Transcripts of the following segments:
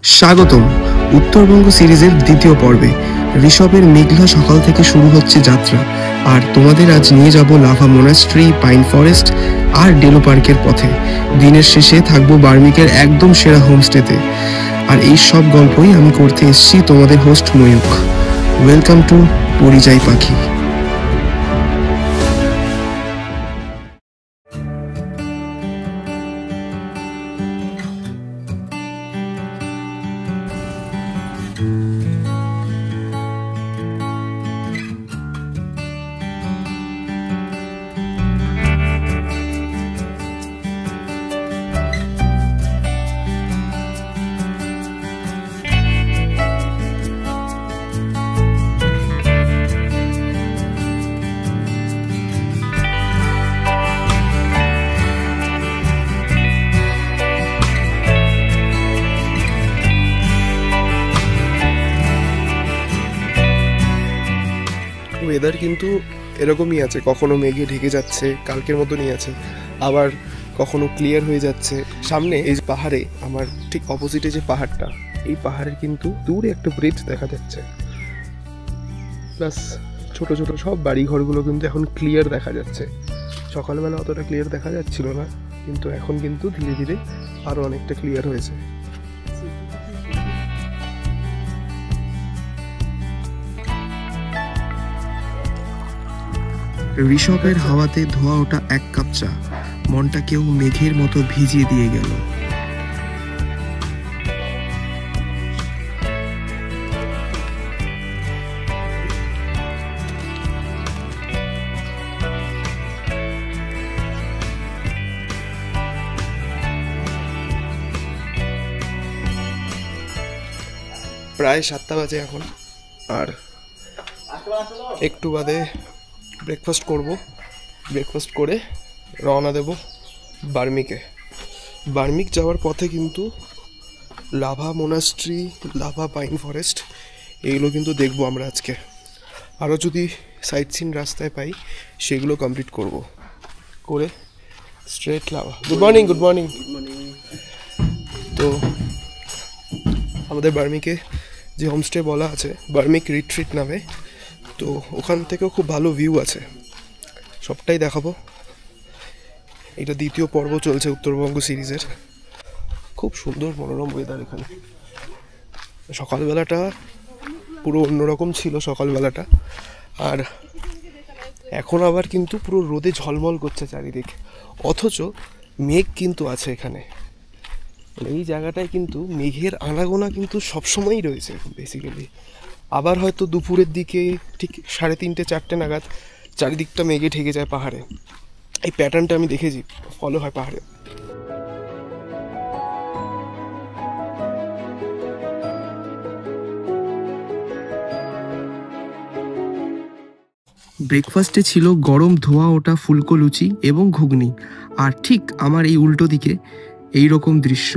স্বাগতম উত্তরবঙ্গ সিরিজের দ্বিতীয় পর্বে। ঋষভের মেঘলা সকাল থেকে শুরু হচ্ছে যাত্রা, আর তোমাদের আজ নিয়ে যাব লাভা মোনাস্ট্রি, পাইন ফরেস্ট আর ডেলো পার্কের পথে। দিনের শেষে থাকবো বার্মিকের একদম সেরা হোমস্টেতে। আর এই সব গল্পই আমি করতে এসেছি তোমাদের হোস্ট ময়ূক। ওয়েলকাম টু পরিযায়ী পাখি। ওয়েদার কিন্তু এরকমই আছে, কখনো মেঘে ঢেকে যাচ্ছে, কালকের মতনই আছে, আবার কখনো ক্লিয়ার হয়ে যাচ্ছে। সামনে এই পাহাড়ে, আমার ঠিক অপোজিটে যে পাহাড়টা, এই পাহাড়ের কিন্তু দূরে একটা ব্রিজ দেখা যাচ্ছে, প্লাস ছোট ছোট সব বাড়ি ঘরগুলো কিন্তু এখন ক্লিয়ার দেখা যাচ্ছে। সকালবেলা অতটা ক্লিয়ার দেখা যাচ্ছিল না, কিন্তু এখন কিন্তু ধীরে ধীরে আরও অনেকটা ক্লিয়ার হয়েছে। ঋষভের হাওয়াতে ধোয়া ওটা এক কাপ চা মনটা কেউ মেঘের মতো ভিজিয়ে দিয়ে গেল। প্রায় 7টা বাজে এখন, আর একটু বাদে ব্রেকফাস্ট করব। ব্রেকফাস্ট করে রওনা দেব বার্মিকে। বার্মিক যাওয়ার পথে কিন্তু lava monastery, lava pine forest, এইগুলো কিন্তু দেখবো আমরা আজকে। আরও যদি সাইট সিন রাস্তায় পাই সেগুলো কমপ্লিট করব করে straight lava. Good morning. Good morning. তো আমাদের বার্মিকে যে হোমস্টে বলা আছে, বার্মিক রিট্রিট নামে, তো ওখান থেকেও খুব ভালো ভিউ আছে, সবটাই দেখাবো। এটা দ্বিতীয় পর্ব চলছে উত্তরবঙ্গ সিরিজের। খুব সুন্দর মনোরম ওয়েদার এখানে। সকালবেলাটা পুরো অন্যরকম ছিল সকালবেলাটা, আর এখন আবার কিন্তু পুরো রোদে ঝলমল করছে চারিদিক, অথচ মেঘ কিন্তু আছে এখানে। এই জায়গাটায় কিন্তু মেঘের আনাগোনা কিন্তু সবসময়ই রয়েছে বেসিক্যালি। আবার হয়তো দুপুরের দিকে ঠিক 3:30 4টে নাগাদ চারিদিকটা মেঘে ঢেকে যায় পাহাড়ে। এই প্যাটার্নটা আমি দেখেছি, ফলো হয় পাহাড়ে। ব্রেকফাস্টে ছিল গরম ধোয়া ওটা ফুলকো লুচি এবং ঘুগনি, আর ঠিক আমার এই উল্টো দিকে এই রকম দৃশ্য।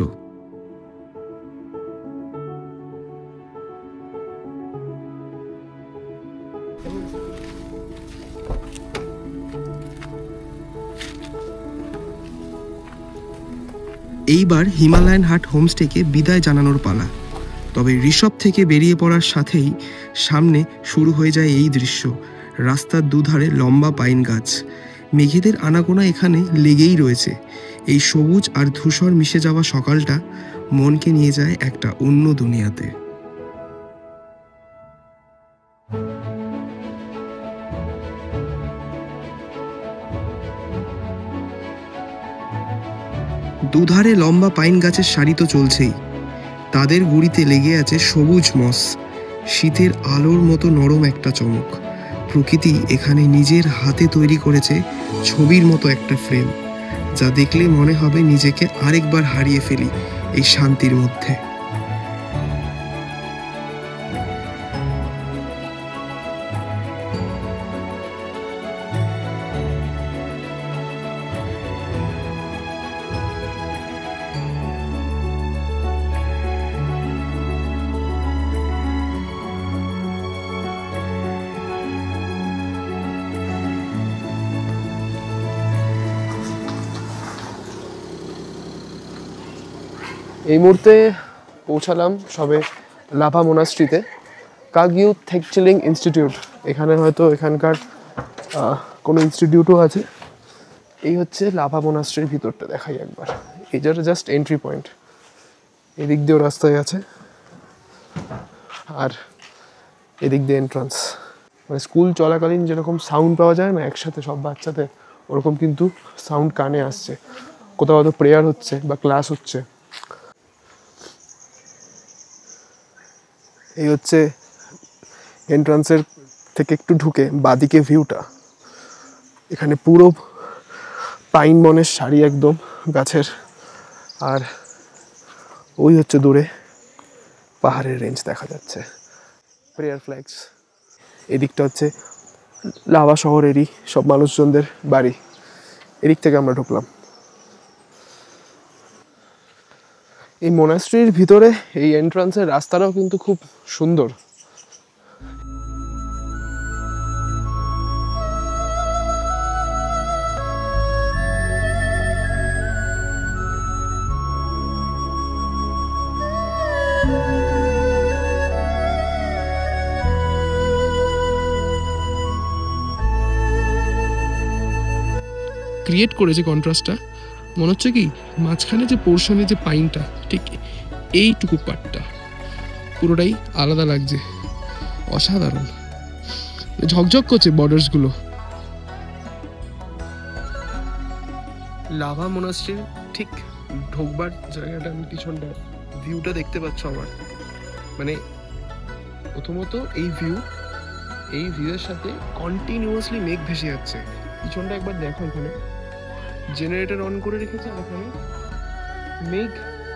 এইবার হিমালয়ান হাট হোমস্টেকে বিদায় জানানোর পালা। তবে ঋষভ থেকে বেরিয়ে পড়ার সাথেই সামনে শুরু হয়ে যায় এই দৃশ্য। রাস্তার দুধারে লম্বা পাইন গাছ, মেঘেদের আনাগোনা এখানে লেগেই রয়েছে। এই সবুজ আর ধূসর মিশে যাওয়া সকালটা মনকে নিয়ে যায় একটা অন্য দুনিয়াতে। দুধারে লম্বা পাইন গাছের সারি তো চলছেই, তাদের গুড়িতে লেগে আছে সবুজ মস, শীতের আলোর মতো নরম একটা চমক। প্রকৃতি এখানে নিজের হাতে তৈরি করেছে ছবির মতো একটা ফ্রেম, যা দেখলে মনে হবে নিজেকে আরেকবার হারিয়ে ফেলি এই শান্তির মধ্যে। এই মুহূর্তে পৌঁছালাম সবে লাভা মোনাস্ট্রিতে, কাগিউ থেকচিলিং ইনস্টিটিউট। এখানে হয়তো এখানকার কোনো ইনস্টিটিউটও আছে। এই হচ্ছে লাভা মোনাস্ট্রির ভিতরটা, দেখাই একবার। এই যে জাস্ট এন্ট্রি পয়েন্ট, এদিক দিয়েও রাস্তায় আছে আর এদিক দিয়ে এন্ট্রান্স। মানে স্কুল চলাকালীন যেরকম সাউন্ড পাওয়া যায় না একসাথে সব বাচ্চাদের, ওরকম কিন্তু সাউন্ড কানে আসছে। কোথাও হয়তো প্রেয়ার হচ্ছে বা ক্লাস হচ্ছে। এই হচ্ছে এন্ট্রান্সের থেকে একটু ঢুকে বাদিকে ভিউটা। এখানে পুরো পাইন বনের সারি একদম গাছের, আর ওই হচ্ছে দূরে পাহাড়ের রেঞ্জ দেখা যাচ্ছে, প্রেয়ার ফ্ল্যাগস। এদিকটা হচ্ছে লাভা শহরেরই সব মানুষজনদের বাড়ি। এদিক থেকে আমরা ঢুকলাম। এই মোনাস্ট্রির ভিতরে এই এন্ট্রান্সের রাস্তাটাও কিন্তু খুব সুন্দর। ক্রিয়েট করেছে কন্ট্রাস্টটা, মনে হচ্ছে কি মাঝখানে যে পোর্শনে যে পাইনটা, ঠিক এইটুকু পার্টটা পুরোটাই আলাদা লাগছে, অসাধারণ ঝকঝক করছে বর্ডার্সগুলো। লাভা মোনাস্ট্রির ঠিক ঢোকবার জায়গাটা, আমি পিছনটা ভিউটা দেখতে পাচ্ছ আমার, মানে প্রথমত এই ভিউয়ের সাথে কন্টিনিউয়াসলি মেঘ ভেসে যাচ্ছে। পিছনটা একবার দেখো, এখানে জেনারেটর অন করে রেখেছে, এখানে মেঘ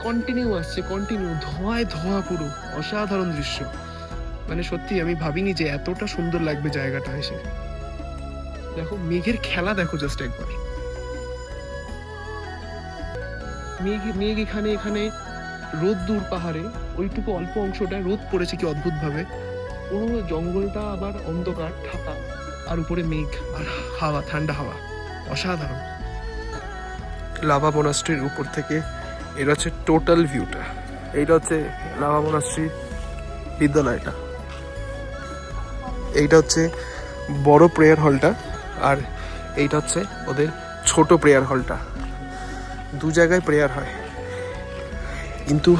কন্টিনিউ আসছে, কন্টিনিউ ধোঁয়ায় ধোঁয়া, পুরো অসাধারণ দৃশ্য। মানে সত্যি আমি ভাবিনি যে এতটা সুন্দর লাগবে জায়গাটা এসে। দেখো মেঘের খেলা দেখো জাস্ট একবার। মেঘ এখানে রোদ দূর পাহাড়ে, ওইটুকু অল্প অংশটা রোদ পড়েছে কি অদ্ভুত ভাবে। পুরো জঙ্গলটা আবার অন্ধকার ঢাকা, আর উপরে মেঘ আর হাওয়া, ঠান্ডা হাওয়া, অসাধারণ। লাভা মোনাস্ট্রির উপর থেকে এটা হচ্ছে টোটাল ভিউটা। এইটা হচ্ছে লাভা মোনাস্ট্রি বিদ্যালয়টা, এইটা হচ্ছে বড় প্রেয়ার হলটা, আর এইটা হচ্ছে ওদের ছোট প্রেয়ার হলটা। দু জায়গায় প্রেয়ার হয়, কিন্তু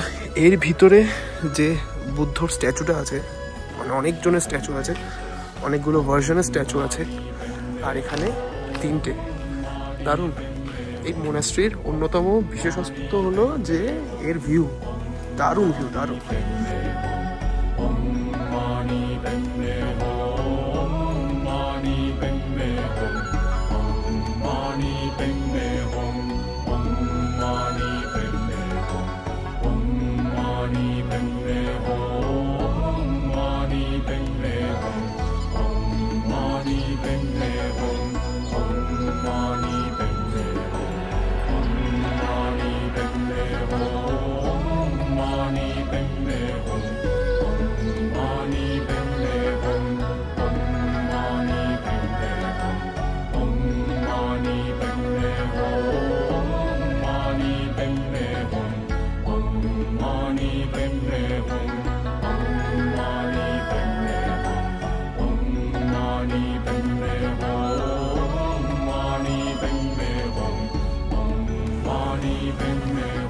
এর ভিতরে যে বুদ্ধর স্ট্যাচুটা আছে, মানে অনেকজনের স্ট্যাচু আছে, অনেকগুলো ভার্সনের স্ট্যাচু আছে, আর এখানে 3টে। দারুণ। এই মোনাস্ট্রির অন্যতম বিশেষত্ব হলো যে এর ভিউ, দারুণ ভিউ, দারুণ।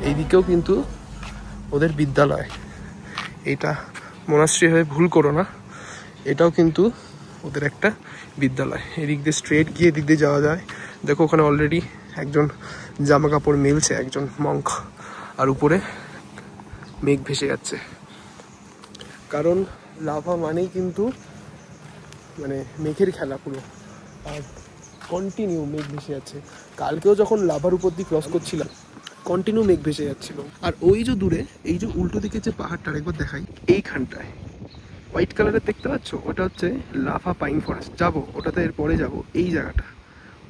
এইদিকেও কিন্তু ওদের বিদ্যালয়, এটা মোনাস্ট্রি হয়ে ভুল করো না, এটাও কিন্তু ওদের একটা বিদ্যালয়। এদিক দিয়ে স্ট্রেট গিয়ে এদিক দিয়ে যাওয়া যায়। দেখো ওখানে অলরেডি একজন জামা কাপড় মেলছে, একজন মঙ্ক, আর উপরে মেঘ ভেসে যাচ্ছে। কারণ লাভা মানেই কিন্তু মানে মেঘের খেলা পুরো, আর কন্টিনিউ মেঘ ভেসে যাচ্ছে। কালকেও যখন লাভার উপর দিয়ে ক্রস করছিলাম, কন্টিনিউ মেঘ ভেসে যাচ্ছিল। আর ওই যে দূরে, এই যে উল্টো দিকে যে পাহাড়টা একবার দেখাই, এইখানটায় হোয়াইট কালারের দেখতে পাচ্ছ, ওটা হচ্ছে লাভা পাইন ফরেস্ট। যাবো ওটাতে এর পরে যাবো। এই জায়গাটা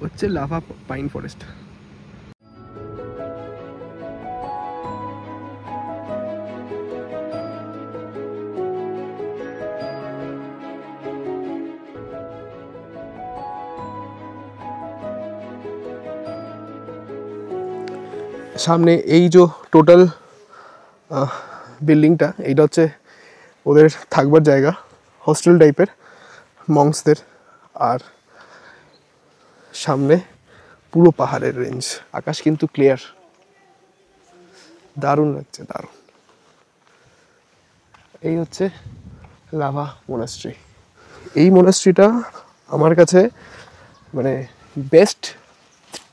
হচ্ছে লাভা পাইন ফরেস্ট। সামনে এই যে টোটাল বিল্ডিংটা, এইটা হচ্ছে ওদের থাকবার জায়গা, হস্টেল টাইপের মংসদের। আর সামনে পুরো পাহাড়ের রেঞ্জ, আকাশ কিন্তু ক্লিয়ার, দারুণ লাগছে, দারুণ। এই হচ্ছে লাভা মোনাস্ট্রি। এই মোনাস্ট্রিটা আমার কাছে মানে বেস্ট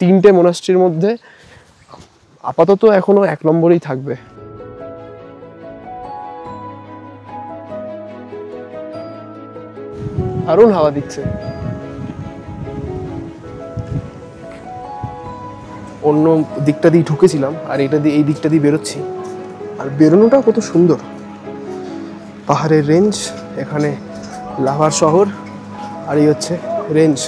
3টে মোনাস্ট্রির মধ্যে আপাতত এখনো 1 নম্বরেই থাকবে। দারুণ হাওয়া দিচ্ছে। অন্য দিকটা দিয়ে ঢুকেছিলাম আর এটা দিয়ে এই দিকটা দিয়ে বেরোচ্ছি, আর বেরোনোটা কত সুন্দর। পাহাড়ের রেঞ্জ, এখানে লাভার শহর, আর এই হচ্ছে রেঞ্জ।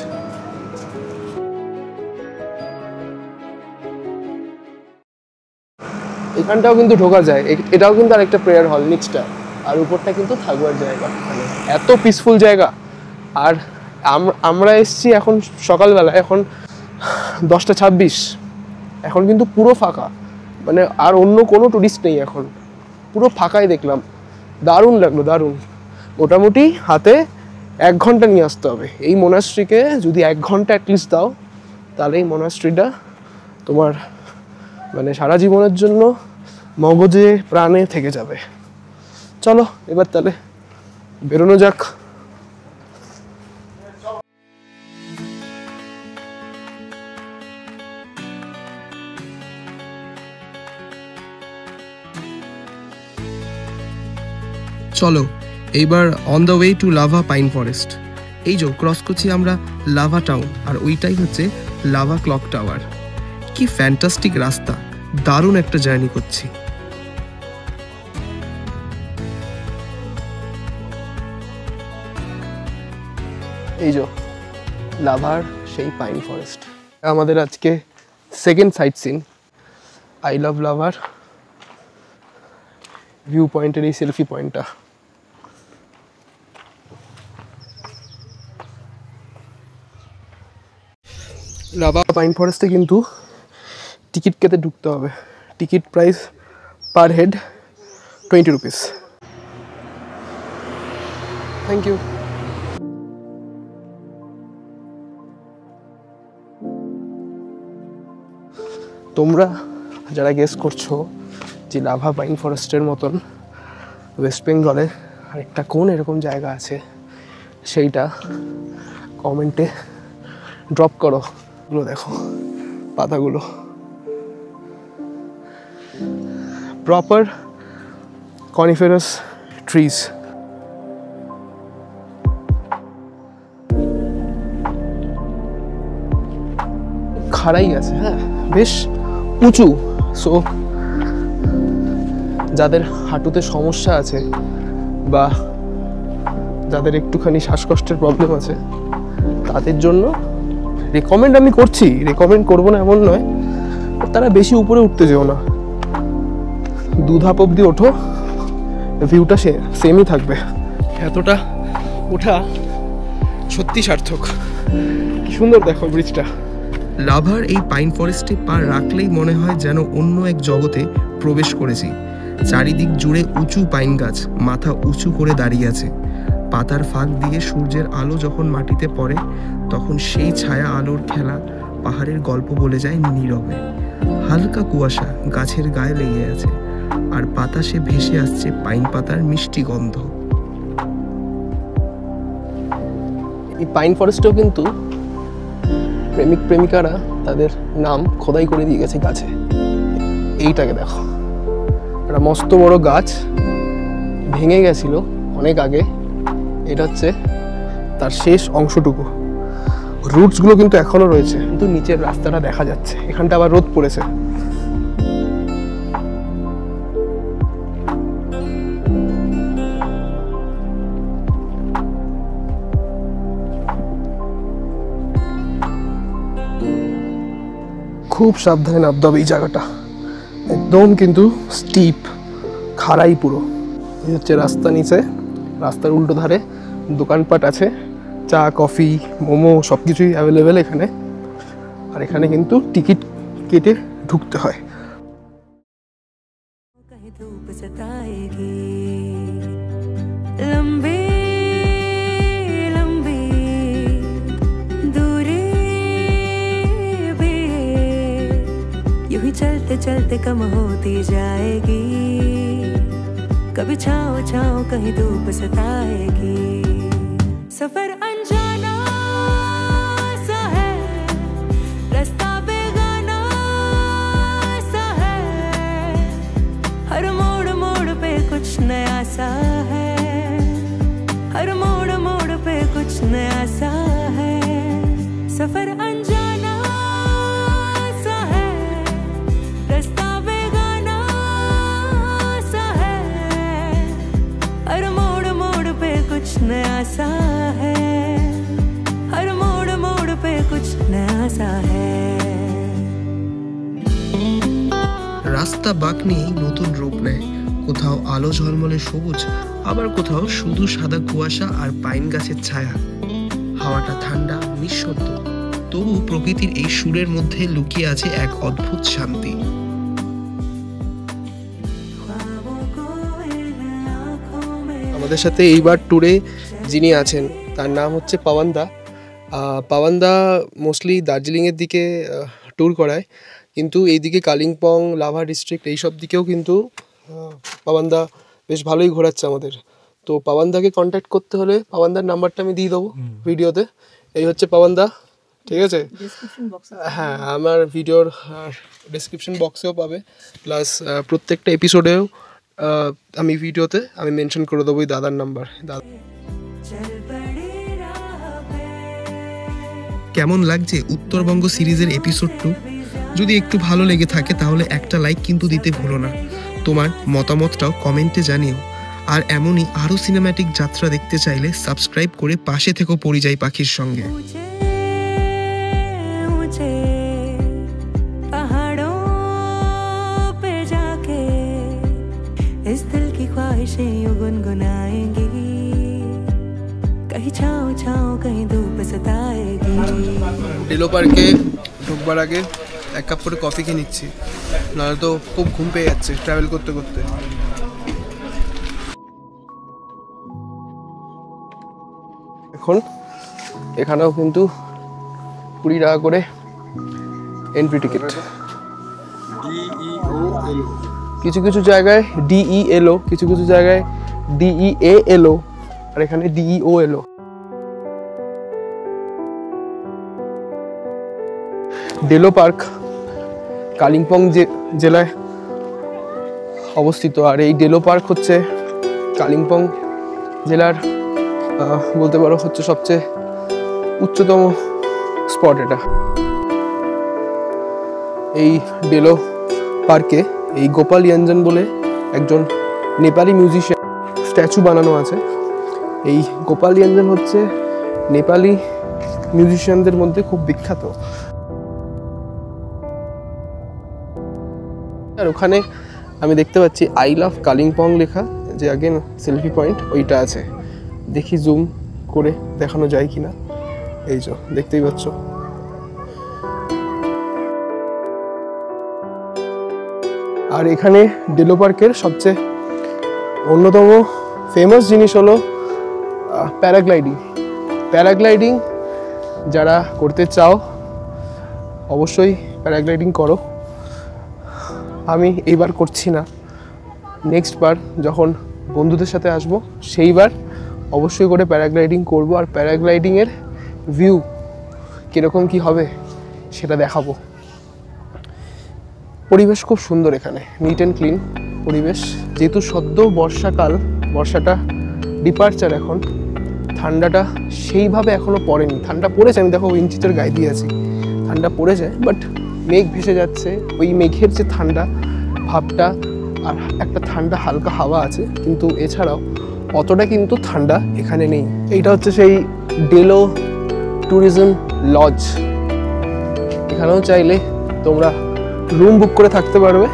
এখানটাও কিন্তু ঢোকা যায়, এটাও কিন্তু আরেকটা প্রেয়ার হল নিচটা, আর উপরটা কিন্তু থাকবার জায়গা। এত পিসফুল জায়গা। আর আমরা এসছি এখন সকালবেলা, এখন 10:26, এখন কিন্তু পুরো ফাঁকা, মানে আর অন্য কোনো টুরিস্ট নেই, এখন পুরো ফাঁকাই দেখলাম। দারুণ লাগলো, দারুণ। মোটামুটি হাতে 1 ঘন্টা নিয়ে আসতে হবে। এই মোনাস্ট্রিকে যদি 1 ঘন্টা অ্যাটলিস্ট দাও, তাহলে এই মোনাস্ট্রিটা তোমার মানে সারা জীবনের জন্য মগজে প্রাণে থেকে যাবে। চলো এবার তাহলে বেরোনো যাক। চলো এইবার on the way to lava pine forest. এই যে ক্রস করছি আমরা লাভা টাউন, আর ওইটাই হচ্ছে লাভা ক্লক টাওয়ার। কি ফ্যান্টাস্টিক রাস্তা, দারুণ একটা জার্নি করছি। এই যে লাভার সেই পাইন ফরেস্ট। আমাদের আজকে second sightseeing, I love lover view পয়েন্টের এই সেলফি পয়েন্টটা। লাভা পাইন ফরেস্টে কিন্তু টিকিট কেটে ঢুকতে হবে। Ticket price per head 20 rupees. Thank you. তোমরা যারা গেস করছো যে লাভা পাইন ফরেস্টের মতন ওয়েস্ট বেঙ্গলে আরেকটা কোন এরকম জায়গা আছে, সেইটা কমেন্টে ড্রপ করো। এগুলো দেখো পাতাগুলো, প্রপার কনিফেরাস ট্রিজ। খাড়াই আছে, হ্যাঁ বেশ উঁচু। সো যাদের হাঁটুতে সমস্যা আছে বা যাদের একটুখানি শ্বাসকষ্টের প্রবলেম আছে, তাদের জন্য রেকমেন্ড আমি করছি, রেকমেন্ড করবো না এমন নয়, তারা বেশি উপরে উঠতে যেও না। 2 ধাপ অবধি ওঠো, ভিউটা সেমই থাকবে। এতটা ওঠা সত্যি সার্থক। কি সুন্দর দেখো ব্রিজটা। লাভার এই পাইন ফরেস্টে পা রাখলেই মনে হয় যেন অন্য এক জগতে প্রবেশ করেছি। চারিদিক জুড়ে উঁচু পাইন গাছ মাথা উঁচু করে দাঁড়িয়ে আছে। পাতার ফাঁক দিয়ে সূর্যের আলো যখন মাটিতে পড়ে, তখন সেই ছায়া আলোর খেলা পাহাড়ের গল্প বলে যায় নীরবে। হালকা কুয়াশা গাছের গায়ে লেগে আছে, আর বাতাসে ভেসে আসছে পাইন পাতার মিষ্টি গন্ধ। এই পাইন ফরেস্টেও কিন্তু প্রেমিক প্রেমিকারা তাদের নাম খোদাই করে দিয়ে গেছে গাছে। এইটাকে দেখো, একটা মস্ত বড় গাছ ভেঙে গেছিল অনেক আগে, এটা হচ্ছে তার শেষ অংশটুকু। রুটসগুলো কিন্তু এখনো রয়েছে, কিন্তু নিচের রাস্তাটা দেখা যাচ্ছে। এখানটা আবার রোদ পড়েছে। খুব সাবধানে নামতে হবে এই জায়গাটা, একদম কিন্তু স্টিপ, খাড়াই পুরো। এই হচ্ছে রাস্তা, নিচে রাস্তার উল্টো ধারে দোকানপাট আছে, চা কফি মোমো সব কিছুই অ্যাভেলেবেল এখানে। আর এখানে কিন্তু টিকিট কেটে ঢুকতে হয়। धूप सताएगी लंबी लंबी दूरी भी यूं ही चलते चलते कम होती जाएगी कभी छाँव छाँव कहीं धूप सताएगी सफर अनजाना सा है रास्ता बेगाना सा है हर मोड़ मोड़ पे कुछ नया सा है हर मोड़ मोड़ पे कुछ नया सा है सफर अनजाना सा है रास्ता बेगाना सा है हर मोड़ मोड़ पे कुछ नया सा है हर मोड़ मोड़ पे कुछ नया सा है রাস্তা বাঁক নিয়েই নতুন রূপ নেয় কোথাও আলো ঝলমলে সবুজ আবার কোথাও শুধু সাদা কুয়াশা আর পাইন গাছের ছায়া হাওয়াটা ঠান্ডা নিঃশব্দ তবু প্রকৃতির এই সুরের মধ্যে লুকিয়ে আছে এক অদ্ভুত শান্তি আমাদের সাথে এইবার ট্যুরে যিনি আছেন তার নাম হচ্ছে পাওয়ানদা পাওয়ানদা মোস্টলি দার্জিলিংয়ের দিকে ট্যুর করায় কিন্তু এইদিকে কালিম্পং লাভা ডিস্ট্রিক্ট এইসব দিকেও কিন্তু পাওয়ানদা বেশ ভালোই ঘোরাচ্ছে আমাদের তো পাওয়ানদাকে কন্ট্যাক্ট করতে হলে পাওয়ানদার নাম্বারটা আমি দিয়ে দেবো ভিডিওতে এই হচ্ছে পাওয়ানদা ঠিক আছে হ্যাঁ আমার ভিডিওর ডেসক্রিপশন বক্সেও পাবে প্লাস প্রত্যেকটা এপিসোডেও আমি ভিডিওতে আমি মেনশন করে দেবো এই দাদার নাম্বার দাদা কেমন লাগছে উত্তরবঙ্গ সিরিজের এপিসোড 2 যদি একটু ভালো লেগে থাকে তাহলে একটা লাইক কিন্তু দিতে ভুলো না তোমার মতামতটাও কমেন্টে জানিও আর এমনই আরও সিনেম্যাটিক যাত্রা দেখতে চাইলে সাবস্ক্রাইব করে পাশে থেকো পরিযায়ী পাখির সঙ্গে इस दिल की ख्वाहिशें यूं गुनगुनाएंगी कहीं छाँव छाँव कहीं धूप सताएगी ডিলো পার্কে ঢুকবার আগে এক কাপ করে কফি খেয়ে নিচ্ছি নাহলে তো খুব ঘুম পেয়ে যাচ্ছে ট্রাভেল করতে করতে এখন এখানেও কিন্তু 20 টাকা করে এন্ট্রি টিকিট কিছু কিছু জায়গায় DELO কিছু কিছু জায়গায় DEALO আর এখানে DEOLO ডেলো পার্ক কালিম্পং জেলায় অবস্থিত আর এই ডেলো পার্ক হচ্ছে কালিম্পং জেলার বলতে পারো হচ্ছে সবচেয়ে উচ্চতম স্পট এটা এই ডেলো পার্কে এই গোপাল ইয়াঞ্জন বলে একজন নেপালি মিউজিশিয়ান স্ট্যাচু বানানো আছে এই গোপাল ইয়াঞ্জন হচ্ছে নেপালি মিউজিশিয়ানদের মধ্যে খুব বিখ্যাত আর ওখানে আমি দেখতে পাচ্ছি আই লাভ কালিম্পং লেখা যে আগেন সেলফি পয়েন্ট ওইটা আছে দেখি জুম করে দেখানো যায় কিনা এই যে দেখতেই পাচ্ছ আর এখানে ডেলো পার্কের সবচেয়ে অন্যতম ফেমাস জিনিস হলো প্যারাগ্লাইডিং যারা করতে চাও অবশ্যই প্যারাগ্লাইডিং করো আমি এইবার করছি না নেক্সট বার যখন বন্ধুদের সাথে আসবো সেইবার অবশ্যই করে প্যারাগ্লাইডিং করব আর প্যারাগ্লাইডিংয়ের ভিউ কীরকম কী হবে সেটা দেখাবো পরিবেশ খুব সুন্দর এখানে নিট অ্যান্ড ক্লিন পরিবেশ যেহেতু সদ্য বর্ষাকাল বর্ষাটা ডিপারচার এখন ঠান্ডাটা সেইভাবে এখনও পড়েনি ঠান্ডা পড়েছে আমি দেখো উইন্ডচিটার গায়ে দিয়ে আছি ঠান্ডা পড়েছে বাট মেঘ ভেসে যাচ্ছে ওই মেঘের যে ঠান্ডা ভাবটা আর একটা ঠান্ডা হালকা হাওয়া আছে কিন্তু এছাড়াও অতটা কিন্তু ঠান্ডা এখানে নেই এইটা হচ্ছে সেই ডেলো ট্যুরিজম লজ এখানেও চাইলে তোমরা রুম বুক করে থাকতে পারবে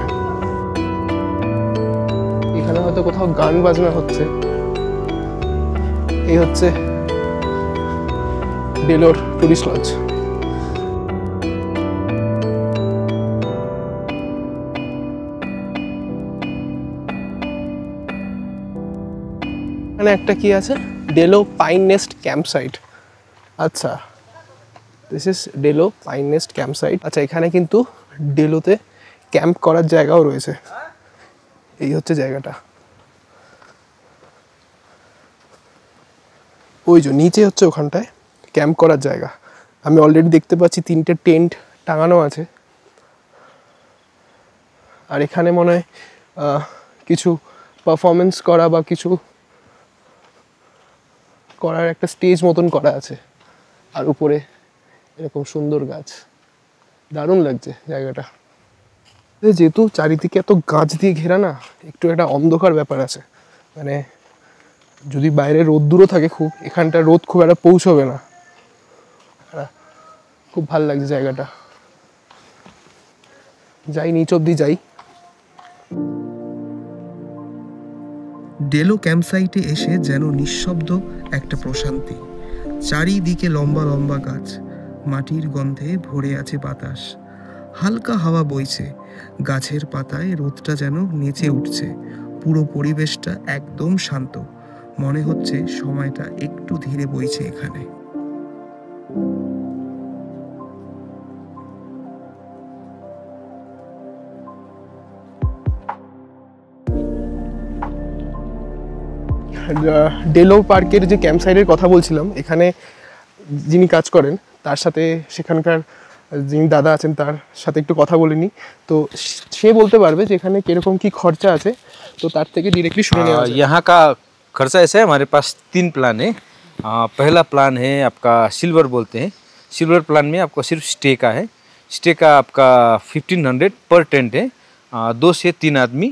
এখানে হয়তো কোথাও গান বাজনা হচ্ছে এই হচ্ছে ডেলোর টুরিস্ট লজ এখানে একটা কি আছে, Delo pine nest camp site. আচ্ছা, this is Delo pine nest camp site. আচ্ছা, এখানে কিন্তু ডেলোতে ক্যাম্প করার জায়গাও রয়েছে। এই হচ্ছে জায়গাটা, ওই যে নিচে হচ্ছে ওখানটায় ক্যাম্প করার জায়গা। আমি অলরেডি দেখতে পাচ্ছি 3টে টেন্ট টাঙানো আছে। আর এখানে মনে হয় কিছু পারফরমেন্স করা বা কিছু করার একটা স্টেজ মতন করা আছে। আর উপরে এরকম সুন্দর গাছ, দারুণ লাগছে জায়গাটা। যেহেতু চারিদিকে এত গাছ দিয়ে ঘেরা না, একটু একটা অন্ধকার ব্যাপার আছে। মানে যদি বাইরে রোদ্দুরও থাকে খুব, এখানটা রোদ খুব একটা পৌঁছবে না। খুব ভালো লাগছে জায়গাটা। যাই নিচ অব্দি যাই। ডেলো ক্যাম্পসাইটে এসে যেন নিঃশব্দ একটা প্রশান্তি। চারিদিকে লম্বা লম্বা গাছ, মাটির গন্ধে ভরে আছে বাতাস, হালকা হাওয়া বইছে, গাছের পাতায় রোদটা যেন নেচে উঠছে। পুরো পরিবেশটা একদম শান্ত, মনে হচ্ছে সময়টা একটু ধীরে বইছে এখানে। ডেলো পার্কের যে ক্যাম্প সাইটের কথা বলছিলাম, এখানে যিনি কাজ করেন তার সাথে, সেখানকার যিনি দাদা আছেন তার সাথে একটু কথা বলে নিই। তো সে বলতে পারবে যে এখানে কিরকম কি খরচা আছে। তো তার থেকে ডিরেক্টলি শুনে নেওয়া যায়। यहाँ का खर्चा ऐसा है, हमारे पास 3 प्लान है। पहला प्लान है आपका सिल्वर बोलते हैं। सिल्वर प्लान में आपको सिर्फ स्टे का है। स्टे का आपका 1500 पर टेंट है। 2 से 3 आदमी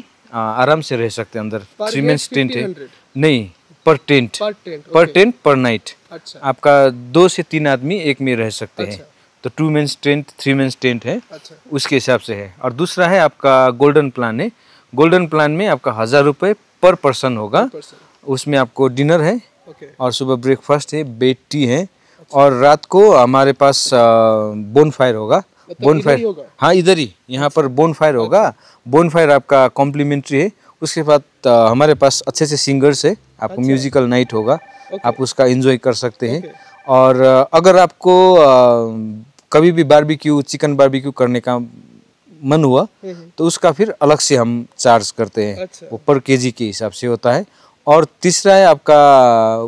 आराम से रह सकते हैं अंदर। 3 मेंस टेंट है, नहीं पर टेंट, पर टेंट पर नाइट। अच्छा, आपका 2 से 3 आदमी एक में रह सकते हैं। तो 2 मेंस टेंट, 3 मेंस टेंट है, अच्छा, उसके हिसाब से है। और दूसरा है आपका गोल्डन प्लान है। गोल्डन प्लान में आपका 1000 रुपये पर पर्सन होगा। उसमें आपको डिनर है ओके, और सुबह ब्रेकफास्ट है, बेड टी है, और रात को हमारे पास बोन फायर होगा। बोन फायर, हाँ इधर ही, यहाँ पर बोन फायर होगा। बोन फायर आपका कॉम्प्लीमेंट्री है। उसके बाद हमारे पास अच्छे से सिंगर्स है, आपको म्यूजिकल नाइट होगा, आप उसका एंजॉय कर सकते हैं। और अगर आपको कभी भी बारबेक्यू, चिकन बारबेक्यू करने का मन हुआ तो उसका फिर अलग से हम चार्ज करते हैं। अच्छा, वो पर केजी के हिसाब से होता है। और तीसरा है आपका,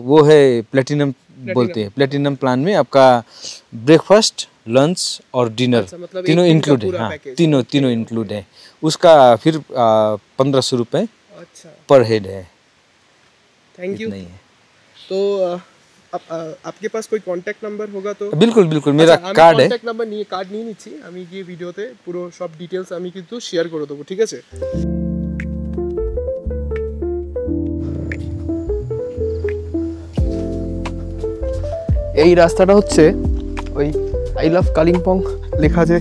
वो है प्लेटिनम बोलते हैं। प्लेटिनम प्लान में आपका ब्रेकफास्ट, लंच और डिनर मतलब तीनों एक दिन का इंक्लूड है। पूरा हाँ, पैकेज। तीनों इंक्लूड है। उसका फिर 1500 रुपये अच्छा, पर हेड है। Thank you. नहीं है, তো आपके पास कोई কন্টাক্ট নাম্বার होगा तो बिल्कुल बिल्कुल मेरा कार्ड है। কন্টাক্ট নাম্বার নিয়ে, কার্ড নিয়ে নিচ্ছি আমি, গিয়ে ভিডিওতে পুরো সব ডিটেলস আমি কিন্তু শেয়ার করে দেবো, ঠিক আছে? এই রাস্তাটা হচ্ছে ওই আই লাভ কালিম্পং লেখা যে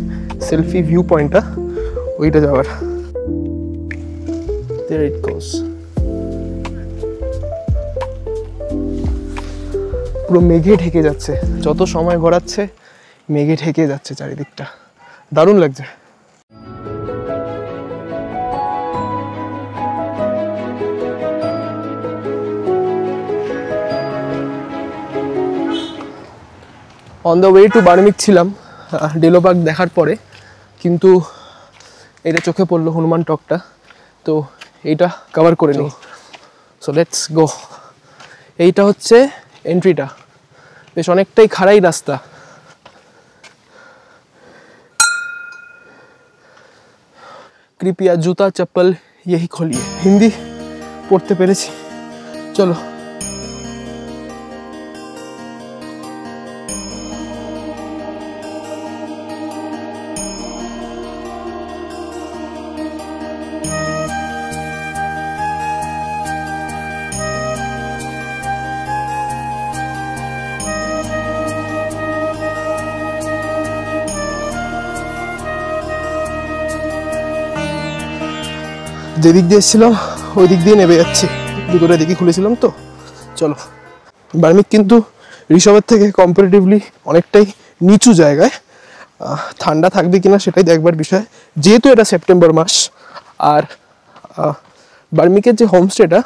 সেলফি ভিউ পয়েন্টটা, ওইটা যাওয়ার। There it goes. পুরো মেঘে ঢেকে যাচ্ছে, যত সময় গড়াচ্ছে মেঘে ঢেকে যাচ্ছে চারিদিকটা, দারুণ লাগছে। অন দ্য ওয়ে টু বার্মিক ছিলাম ডেলো পার্ক দেখার পরে, কিন্তু এটা চোখে পড়লো হনুমান টকটা, তো এইটা কভার করে নিই। So let's go. এইটা হচ্ছে এন্ট্রিটা, বেশ অনেকটাই খাড়াই রাস্তা। কৃপয়া জুতা চপ্পল यही खोलिए। হিন্দি পড়তে পেরেছি, চলো। যেদিক দিয়ে এসেছিলাম ওই দিক দিয়ে নেমে যাচ্ছি, দুটোটা দিকই খুলেছিলাম তো। চলো, বার্মিক কিন্তু ঋষভের থেকে কম্পারেটিভলি অনেকটাই নিচু জায়গায়। ঠান্ডা থাকবে কিনা সেটাই দেখবার বিষয়, যেহেতু এটা সেপ্টেম্বর মাস। আর বার্মিকের যে হোমস্টেটা,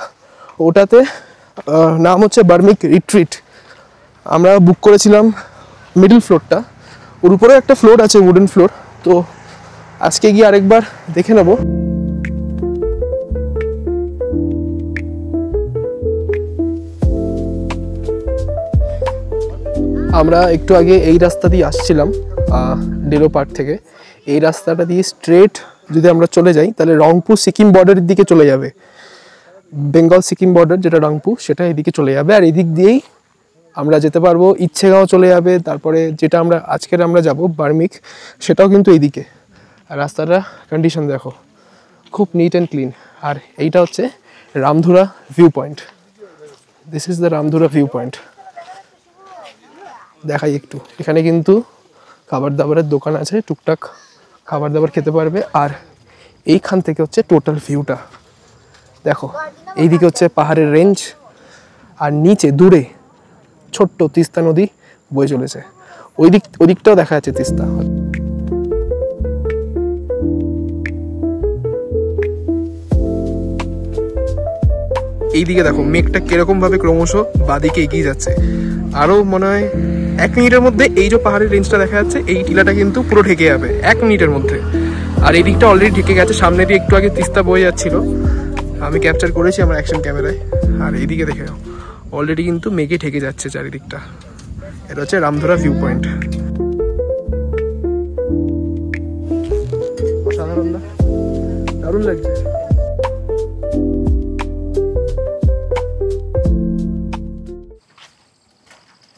ওটাতে নাম হচ্ছে বার্মিক রিট্রিট। আমরা বুক করেছিলাম মিডল ফ্লোরটা, ওর উপরে একটা ফ্লোর আছে উডেন ফ্লোর, তো আজকে গিয়ে আরেকবার দেখে নেব। আমরা একটু আগে এই রাস্তা দিয়ে আসছিলাম ডেলো পার্ক থেকে। এই রাস্তাটা দিয়ে স্ট্রেট যদি আমরা চলে যাই তাহলে রংপুর সিকিম বর্ডারের দিকে চলে যাবে। বেঙ্গল সিকিম বর্ডার যেটা রংপুর, সেটা এদিকে চলে যাবে, আর এদিক দিয়েই আমরা যেতে পারবো। ইচ্ছেগাঁও চলে যাবে, তারপরে যেটা আমরা যাব বার্মিক, সেটাও কিন্তু এইদিকে। আর রাস্তাটা কন্ডিশন দেখো, খুব নিট অ্যান্ড ক্লিন। আর এইটা হচ্ছে Ramdhura view point. This is the Ramdhura view point. দেখাই একটু, এখানে কিন্তু খাবার দাবারের দোকান আছে, টুকটাক খাবার দাবার খেতে পারবে। আর এইখান থেকে হচ্ছে টোটাল ভিউটা দেখো, এইদিকে হচ্ছে পাহাড়ের রেঞ্জ, আর নিচে দূরে ছোট্ট তিস্তা নদী বয়ে চলেছে। ওদিকটাও দেখা যাচ্ছে তিস্তা। এইদিকে দেখো মেঘটা কিরকম ভাবে ক্রমশ বাদিকে এগিয়ে যাচ্ছে। আরো মনে হয় 1 মিনিটের মধ্যে এই যে পাহাড়ের রেঞ্জটা দেখা যাচ্ছে, এই টিলাটা কিন্তু পুরো ঢেকে যাবে 1 মিনিটের মধ্যে। আর এই দিকটা অলরেডি ঢেকে গেছে, সামনে দিয়ে একটু আগে তিস্তা বয়ে যাচ্ছিল, আমি ক্যাপচার করেছি আমার অ্যাকশন ক্যামেরায়। আর এইদিকে দেখে নাও অলরেডি কিন্তু মেঘে ঢেকে যাচ্ছে চারিদিকটা। এটা হচ্ছে রামধুরা ভিউ পয়েন্ট। অসাধারণ না? দারুণ লাগছে।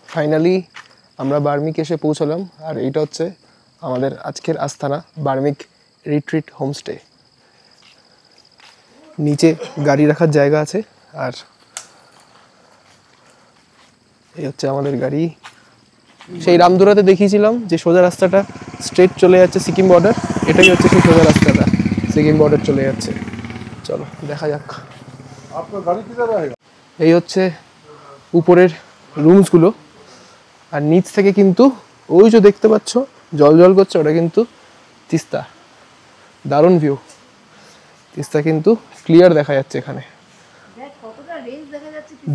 ফাইনালি আমরা বার্মিক এসে পৌঁছলাম, আর এইটা হচ্ছে আমাদের আজকের আস্তানা বার্মিক রিট্রিট হোমস্টে। নিচে গাড়ি রাখার জায়গা আছে, আর এই হচ্ছে আমাদের গাড়ি। সেই রামধুরাতে দেখিয়েছিলাম যে সোজা রাস্তাটা স্ট্রেট চলে যাচ্ছে সিকিম বর্ডার, এটাই হচ্ছে সেই সোজা রাস্তাটা সিকিম বর্ডার চলে যাচ্ছে। চলো দেখা যাক। এই হচ্ছে উপরের রুমসগুলো, আর নিচ থেকে কিন্তু ওই যে দেখতে পাচ্ছ জল জল করছে, ওটা কিন্তু তিস্তা। দারুণ ভিউ, তিস্তা কিন্তু ক্লিয়ার দেখা যাচ্ছে এখানে,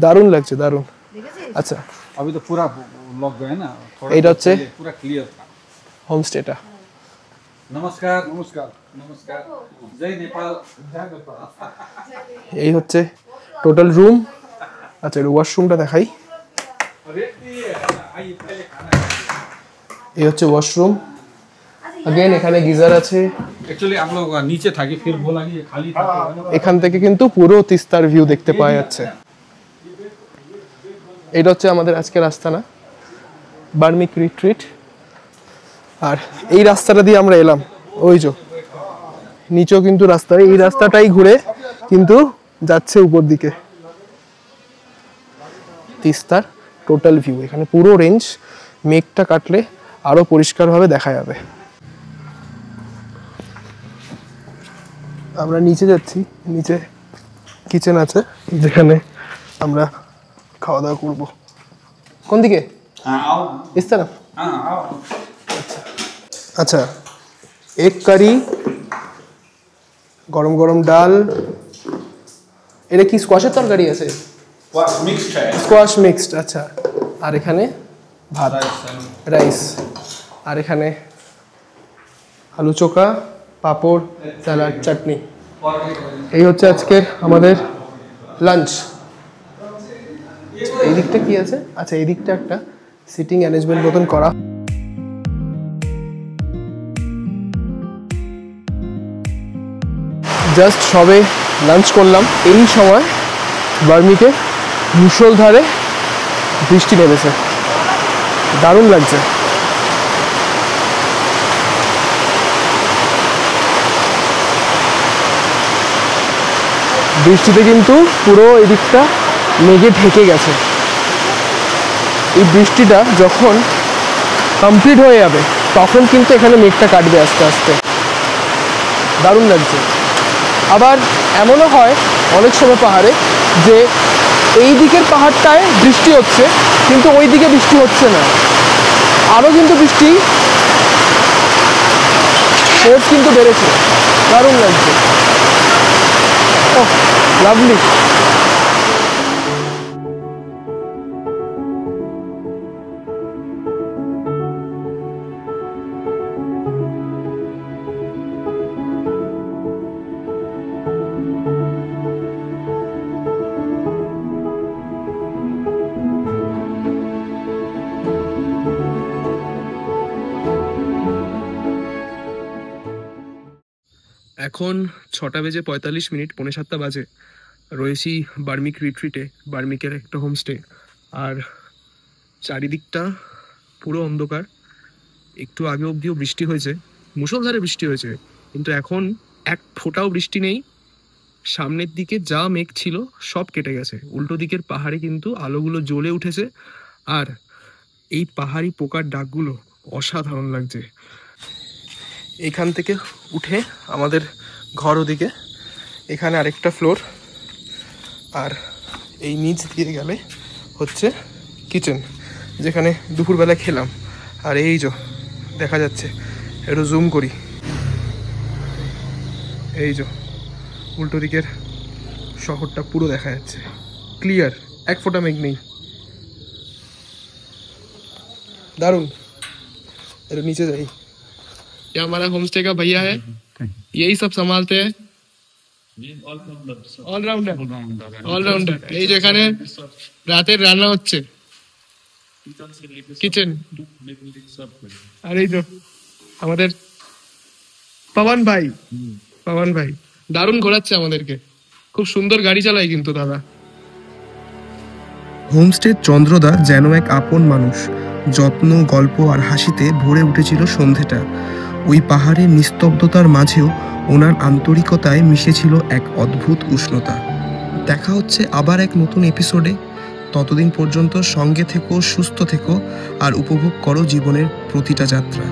দারুণ লাগছে, দারুণ। আচ্ছা अभी तो पूरा लॉक गया है ना, এইটা হচ্ছে पूरा क्लियर था। হোমস্টেটা। नमस्कार नमस्कार नमस्कार, जय नेपाल। এই হচ্ছে টোটাল রুম। আচ্ছা ওয়াশরুমটা দেখাই। এই হচ্ছে ওয়াশরুম। अगेन এখানে গিজার আছে। एक्चुअली आप लोग नीचे था कि फिर बोला कि ये खाली था। এখান থেকে কিন্তু পুরো তিস্তার ভিউ দেখতে পাওয়া যাচ্ছে। এটা হচ্ছে আমাদের আজকের আস্তানা বার্মিক রিট্রিট। আর এই রাস্তাটা দিয়ে আমরা এলাম, ওই যে নিচেও কিন্তু রাস্তা, এই রাস্তাটাই ঘুরে কিন্তু যাচ্ছে উপর দিকে। তিস্তার টোটাল ভিউ, এখানে পুরো রেঞ্জ, মেঘটা কাটলে আরো পরিষ্কারভাবে দেখা যাবে। আমরা নিচে যাচ্ছি, নিচে কিচেন আছে যেখানে আমরা খাওয়া দাওয়া করবো। কোন দিকে? ইস तरफ। আচ্ছা এগ কারি, গরম গরম ডাল। এটা কি স্কোয়াশের তরকারি আছে? Squash mixed. আচ্ছা, আর এখানে ভাত, রাইস, আর এখানে আলু চোখা, পাঁপড়, স্যালাড, চাটনি। এই হচ্ছে আজকের আমাদের লাঞ্চ। এই দিকটা কি আছে? আচ্ছা এই দিকটা একটা সিটিং অ্যারেঞ্জমেন্ট মতন করা। জাস্ট সবে লাঞ্চ করলাম, এই সময় বার্মিকে মুষলধারে বৃষ্টি নেমেছে, দারুণ লাগছে। বৃষ্টিতে কিন্তু পুরো এদিকটা মেঘে ঢেকে গেছে। এই বৃষ্টিটা যখন কমপ্লিট হয়ে যাবে তখন কিন্তু এখানে মেঘটা কাটবে আস্তে আস্তে, দারুণ লাগছে। আবার এমনও হয় অনেক সময় পাহাড়ে যে এই দিকের পাহাড়টায় বৃষ্টি হচ্ছে কিন্তু ওই দিকে বৃষ্টি হচ্ছে না, আরও কিন্তু বৃষ্টি ফোর্স কিন্তু বেড়েছে, দারুণ লাগছে। ওহ লাভলি। এখন 6:45, 6:45 বাজে। রয়েছি বার্মিক রিট্রিটে, বার্মিকের একটা হোমস্টে। আর চারিদিকটা পুরো অন্ধকার। একটু আগে অবধিও বৃষ্টি হয়েছে, মুষলধারে বৃষ্টি হয়েছে, কিন্তু এখন এক ফোঁটাও বৃষ্টি নেই। সামনের দিকে যা মেঘ ছিল সব কেটে গেছে। উল্টো দিকের পাহাড়ে কিন্তু আলোগুলো জ্বলে উঠেছে, আর এই পাহাড়ি পোকার ডাকগুলো অসাধারণ লাগছে। এখান থেকে উঠে আমাদের ঘর ওদিকে, এখানে আরেকটা ফ্লোর, আর এই নিচ দিয়ে গেলে হচ্ছে কিচেন, যেখানে দুপুরবেলা খেলাম। আর এই যে দেখা যাচ্ছে, একটু জুম করি, এই যে উল্টো দিকের শহরটা পুরো দেখা যাচ্ছে ক্লিয়ার, এক ফোঁটা মেঘ নেই। दारुण। नीचे जाइए। ये हमारा होम स्टे का भैया है, यही सब संभालते हैं। অলরাউন্ডার। এই যেখানে রাতের রান্না হচ্ছে, কিচেন। আর এই যে আমাদের পবন ভাই দারুণ ঘোরাচ্ছে আমাদেরকে, খুব সুন্দর গাড়ি চালায় কিন্তু দাদা। হোমস্টে চন্দ্রদা যেন এক আপন মানুষ। যত্ন, গল্প আর হাসিতে ভরে উঠেছিল সন্ধেটা। ওই পাহাড়ের নিস্তব্ধতার মাঝেও ওনার আন্তরিকতায় মিশেছিল এক অদ্ভুত উষ্ণতা। দেখা হচ্ছে আবার এক নতুন এপিসোডে। ততদিন পর্যন্ত সঙ্গে থেকো, সুস্থ থেকো আর উপভোগ করো জীবনের প্রতিটা যাত্রা।